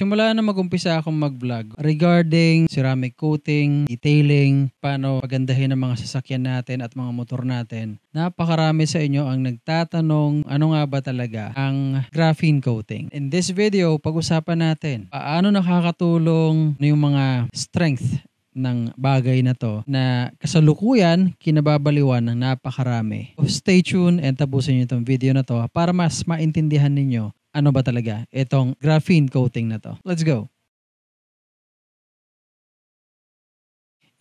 Simula na mag-umpisa akong mag-vlog regarding ceramic coating, detailing, paano pagandahin ang mga sasakyan natin at mga motor natin. Napakarami sa inyo ang nagtatanong ano nga ba talaga ang graphene coating. In this video, pag-usapan natin paano nakakatulong yung mga strength ng bagay na to na kasalukuyan kinababaliwan ng napakarami. So stay tuned and tapusin nyo itong video na to para mas maintindihan ninyo ano ba talaga itong graphene coating na to. Let's go!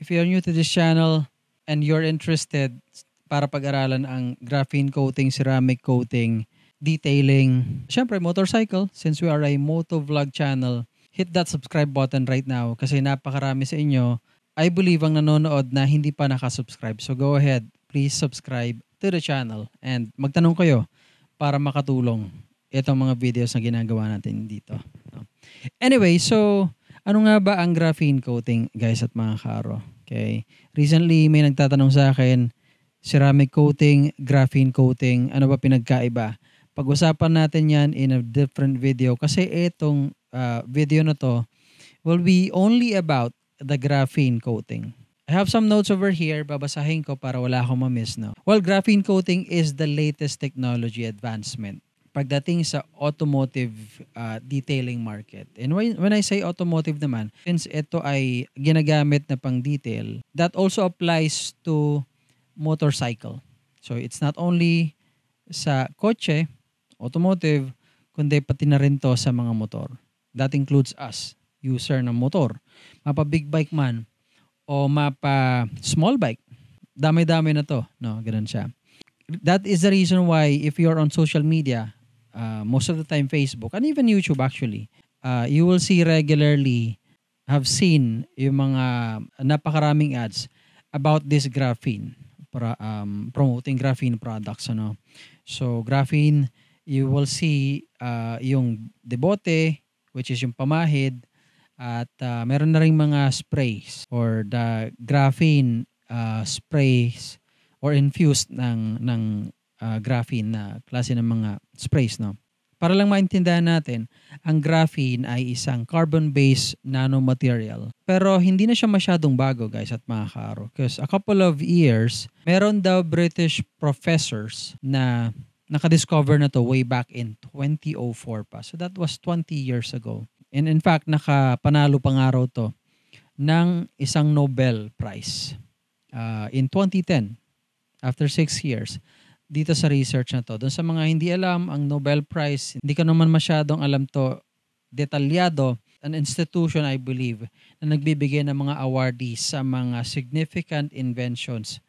If you're new to this channel and you're interested para pag-aralan ang graphene coating, ceramic coating, detailing, syempre motorcycle, since we are a motovlog channel, hit that subscribe button right now kasi napakarami sa inyo. I believe ang nanonood na hindi pa nakasubscribe. So go ahead, please subscribe to the channel and magtanong kayo para makatulong itong mga videos na ginagawa natin dito. Anyway, so ano nga ba ang graphene coating, guys at mga karo? Okay. Recently, may nagtatanong sa akin, ceramic coating, graphene coating, ano ba pinagkaiba? Pag-usapan natin yan in a different video kasi itong video na to will be only about the graphene coating. I have some notes over here, babasahin ko para wala akong ma-miss. No? Well, graphene coating is the latest technology advancement pagdating sa automotive detailing market. And when I say automotive naman, since ito ay ginagamit na pang detail, that also applies to motorcycle. So it's not only sa kotse, automotive, kundi pati na rin to sa mga motor. That includes us, user ng motor. Mapa big bike man o mapa small bike. Dami-dami na to. No, ganun siya. That is the reason why if you're on social media, most of the time Facebook and even YouTube actually, you will see regularly, have seen yung mga napakaraming ads about this graphene, promoting graphene products. Ano? So graphene, you will see yung debote, which is yung pamahid, at meron na rin mga sprays or the graphene sprays or infused ng graphene na klase ng mga sprays. No? Para lang maintindihan natin, ang graphene ay isang carbon-based nanomaterial. Pero hindi na siya masyadong bago, guys at mga karo. Because a couple of years, meron daw British professors na nakadiscover na to way back in 2004 pa. So that was 20 years ago. And in fact, nakapanalo pa nga raw to ng isang Nobel Prize in 2010, after 6 years. Dito sa research na to. Doon sa mga hindi alam, ang Nobel Prize, hindi ka naman masyadong alam to detalyado. An institution, I believe, na nagbibigay ng mga awardees sa mga significant inventions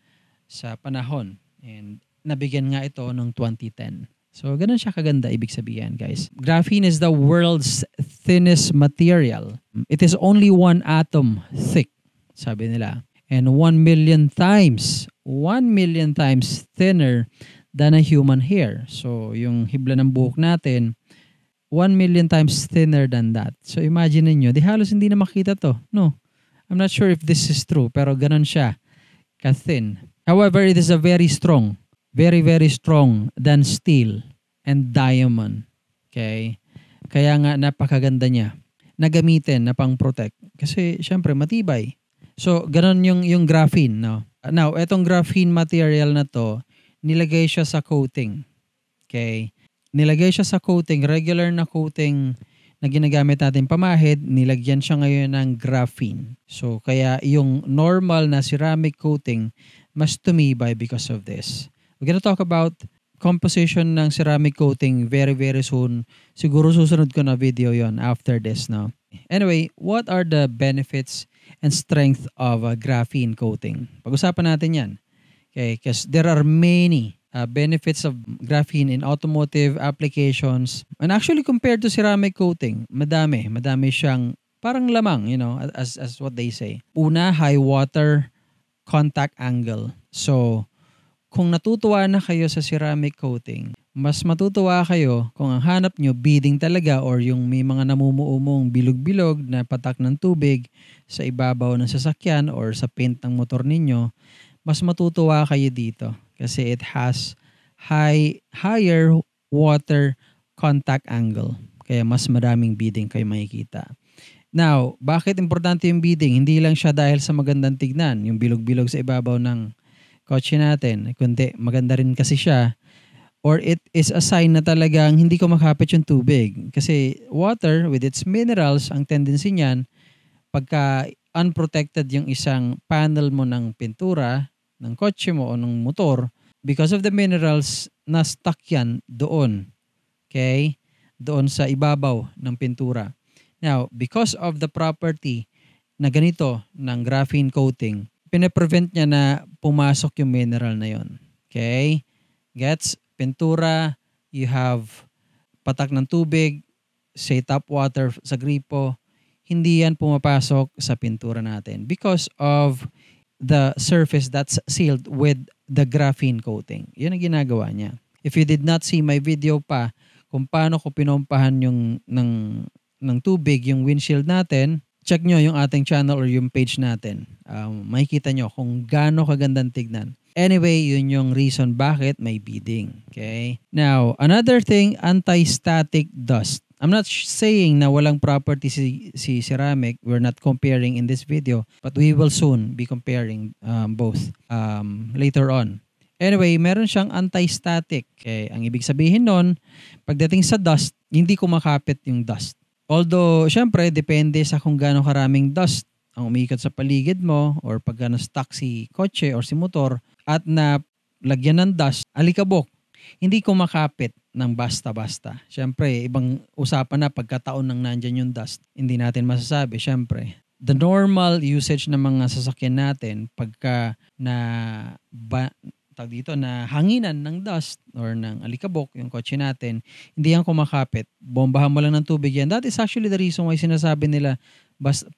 sa panahon. And nabigyan nga ito noong 2010. So, ganun siya kaganda, ibig sabihin, guys. Graphene is the world's thinnest material. It is only 1 atom thick, sabi nila. And 1 million times thinner than a human hair. So, yung hibla ng buhok natin, 1 million times thinner than that. So, imagine niyo, di halos hindi na makita to. No, I'm not sure if this is true, pero ganun siya, ka-thin. However, it is a very strong, very, very strong than steel and diamond. Okay? Kaya nga, napakaganda niya na gamitin na pang-protect. Kasi, syempre, matibay. So, ganun yung graphene, no? Now, etong graphene material na to, nilagay siya sa coating. Okay? Nilagay siya sa coating, regular na coating na ginagamit natin pamahid, nilagyan siya ngayon ng graphene. So, kaya yung normal na ceramic coating, mas tumibay because of this. We're gonna talk about composition ng ceramic coating very, very soon. Siguro susunod ko na video yon after this, no? Anyway, what are the benefits and strength of a graphene coating? Pag-usapan natin yan. Okay, because there are many benefits of graphene in automotive applications. And actually, compared to ceramic coating, madami siyang parang lamang, you know, as what they say. Una, high water contact angle. So, kung natutuwa na kayo sa ceramic coating, mas matutuwa kayo kung ang hanap nyo beading talaga or yung may mga namumuumong bilog-bilog na patak ng tubig sa ibabaw ng sasakyan or sa paint ng motor ninyo, mas matutuwa kayo dito kasi it has higher water contact angle. Kaya mas maraming bidding kayo makikita. Now, bakit importante yung bidding? Hindi lang siya dahil sa magandang tignan, yung bilog-bilog sa ibabaw ng kotse natin, kundi maganda rin kasi siya, or it is a sign na talagang hindi ko makapit yung tubig. Kasi water with its minerals, ang tendency niyan, pagka unprotected yung isang panel mo ng pintura, ng kotse mo o ng motor, because of the minerals, na-stuck yan doon. Okay? Doon sa ibabaw ng pintura. Now, because of the property na ganito ng graphene coating, pinaprevent niya na pumasok yung mineral na yon. Okay? Gets? Pintura, you have patak ng tubig, say tap water sa gripo, hindi yan pumapasok sa pintura natin because of the surface that's sealed with the graphene coating. Yun ang ginagawa niya. If you did not see my video pa kung paano ko pinompahan yung ng tubig yung windshield natin, check nyo yung ating channel or yung page natin. Makikita nyo kung gaano kagandang tignan. Anyway, yun yung reason bakit may beading. Okay? Now, another thing, anti-static dust. I'm not saying na walang property si ceramic. We're not comparing in this video, but we will soon be comparing both later on. Anyway, meron siyang anti-static. Okay? Ang ibig sabihin nun, pagdating sa dust, hindi kumakapit yung dust. Although, syempre, depende sa kung gaano karaming dust ang umiikot sa paligid mo or pag na-stuck si kotse or si motor at na lagyan ng dust, alikabok, hindi kumakapit ng basta-basta. Syempre, ibang usapan na pagkataon nang nandyan yung dust. Hindi natin masasabi, syempre. The normal usage ng mga sasakyan natin pagka na hanginan ng dust or ng alikabok yung kotse natin, hindi yan kumakapit. Bombahan mo lang ng tubig yan. That is actually the reason why sinasabi nila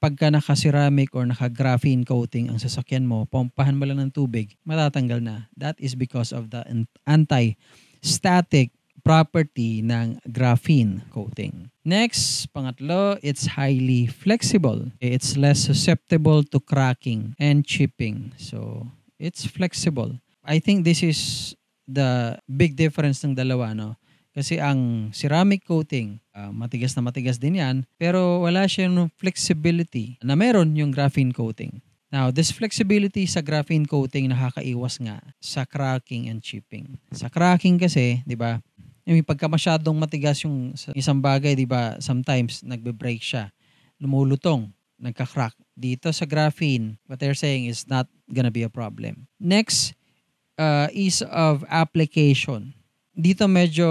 pagka naka-ceramic or naka-graphene coating ang sasakyan mo, pompahan mo lang ng tubig, matatanggal na. That is because of the anti-static property ng graphene coating. Next, pangatlo, it's highly flexible. It's less susceptible to cracking and chipping. So, it's flexible. I think this is the big difference ng dalawa, no? Kasi ang ceramic coating, matigas na matigas din yan, pero wala siyang flexibility na meron yung graphene coating. Now, this flexibility sa graphene coating nakakaiwas nga sa cracking and chipping. Sa cracking kasi, di ba, yung pagka masyadong matigas yung isang bagay, di ba, sometimes nagbe-break siya, lumulutong, nagka-crack. Dito sa graphene, what they're saying is not gonna be a problem. Next, ease of application. Dito medyo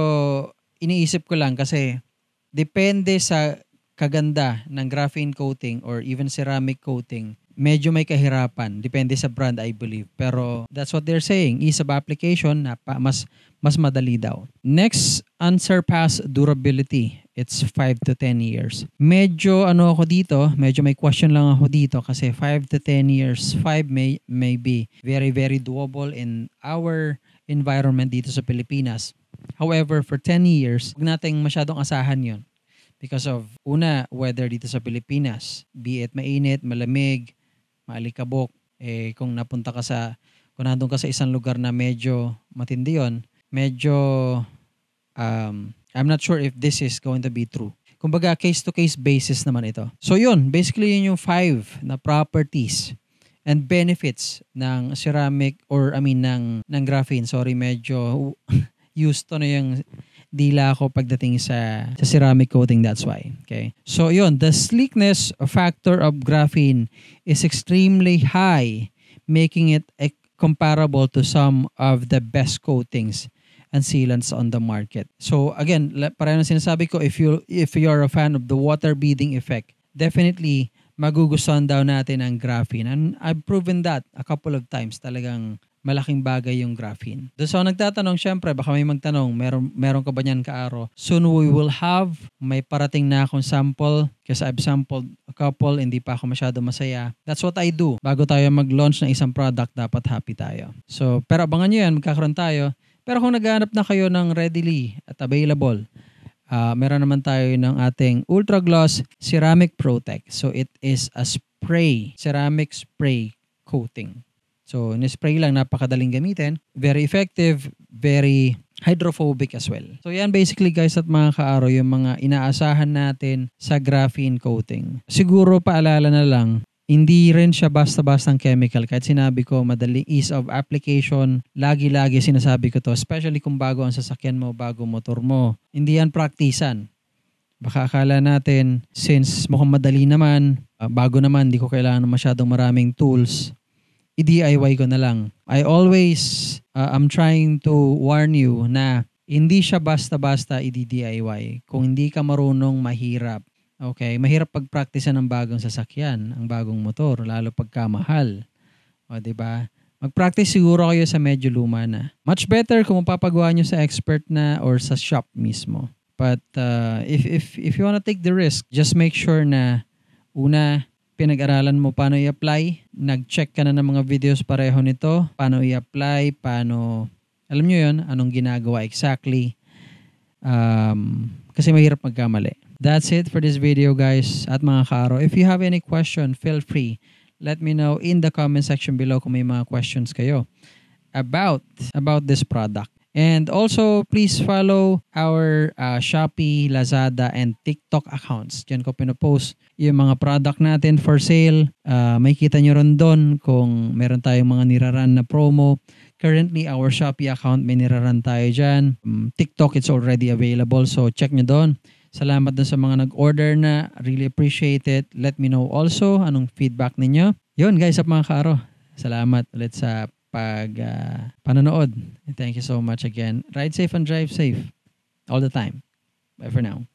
iniisip ko lang kasi depende sa kaganda ng graphene coating or even ceramic coating, medyo may kahirapan. Depende sa brand, I believe. Pero that's what they're saying. Ease of application, mas madali daw. Next, unsurpassed durability. It's 5 to 10 years. Medyo ako dito, medyo may question lang ako dito kasi 5 to 10 years, 5 may be very, very doable in our environment dito sa Pilipinas. However, for 10 years, huwag nating masyadong asahan yon because of, una, weather dito sa Pilipinas. Be it mainit, malamig, maalikabok. Kung nandun ka sa isang lugar na medyo matindi yun, medyo I'm not sure if this is going to be true. Kumbaga, case-to-case basis naman ito. So yun, basically yun yung 5 na properties and benefits ng ceramic ng graphene. Sorry, medyo used to na yung dila ko pagdating sa ceramic coating, that's why. Okay? So yun, the sleekness factor of graphene is extremely high, making it comparable to some of the best coatings and sealants on the market. So again, parang sinasabi ko, if you're a fan of the water beading effect, definitely magugustuhan daw natin ang graphene. And I've proven that a couple of times. Talagang malaking bagay yung graphene. So nagtatanong, syempre, baka may magtanong, meron ka ba niyan kaaro? Soon we will have, may parating na akong sample kasi I've sampled a couple, hindi pa ako masyado masaya. That's what I do. Bago tayo mag-launch ng isang product, dapat happy tayo. So, pero abangan nyo yan, magkakaroon tayo. Pero kung naghahanap na kayo ng readily at available, meron naman tayo ng ating Ultra Gloss Ceramic Protect. So it is a spray, ceramic spray coating. So in-spray lang, napakadaling gamitin. Very effective, very hydrophobic as well. So yan basically guys at mga kaaro yung mga inaasahan natin sa graphene coating. Siguro paalala na lang, hindi rin siya basta-bastang chemical. Kahit sinabi ko, madali ease of application. Lagi-lagi sinasabi ko to. Especially kung bago ang sasakyan mo, bago motor mo. Hindi yan praktisan. Baka akala natin, since mukhang madali naman, bago naman, di ko kailangan masyadong maraming tools, i-DIY ko na lang. I always, I'm trying to warn you na hindi siya basta-basta i-DIY. Kung hindi ka marunong, mahirap. Okay, mahirap pag-practice ng bagong sasakyan, ang bagong motor, lalo pagka mahal. O, diba? Mag-practice siguro kayo sa medyo luma na. Much better kung mapapagawa nyo sa expert na or sa shop mismo. But if you wanna take the risk, just make sure na una, pinag-aralan mo paano i-apply. Nag-check ka na ng mga videos pareho nito. Paano i-apply, paano, alam nyo yun, anong ginagawa exactly. Kasi mahirap magkamali. That's it for this video guys at mga kaaro. If you have any question, feel free. Let me know in the comment section below kung may mga questions kayo about this product. And also, please follow our Shopee, Lazada, and TikTok accounts. Diyan ko pinopost yung mga product natin for sale. May kita nyo rin doon kung meron tayong mga niraran na promo. Currently, our Shopee account, may niraran tayo dyan. TikTok, it's already available. So, check nyo doon. Salamat dun sa mga nag-order na. Really appreciate it. Let me know also anong feedback ninyo. Yun guys, at mga kaaro. Salamat ulit sa panonood. Thank you so much again. Ride safe and drive safe all the time. Bye for now.